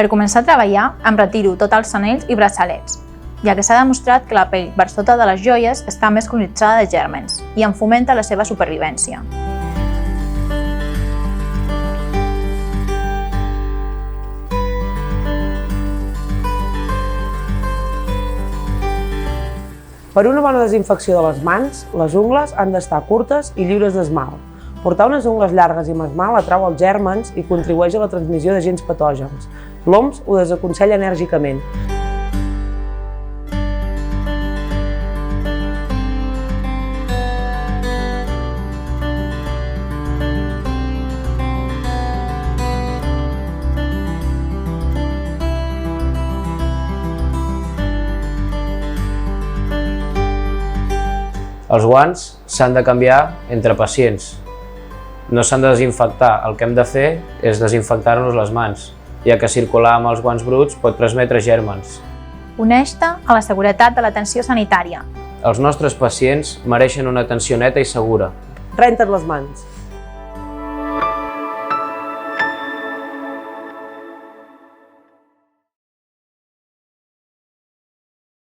Per començar a treballar, em retiro tots els anells i braçalets, ja que s'ha demostrat que la pell per sota de les joies està més colonitzada de gèrmens i en fomenta la seva supervivència. Per una bona desinfecció de les mans, les ungles han d'estar curtes i lliures d'esmalt. Portar unes ungles llargues i amb esmalt atrau els gèrmens i contribueix a la transmissió d'agents patògens. L'OMS ho desaconsella enèrgicament. Els guants s'han de canviar entre pacients. No s'han de desinfectar, el que hem de fer és desinfectar-nos les mans, ja que circular amb els guants bruts pot transmetre gèrmens. Uneix-te a la seguretat de l'atenció sanitària. Els nostres pacients mereixen una atenció neta i segura. Renta't les mans.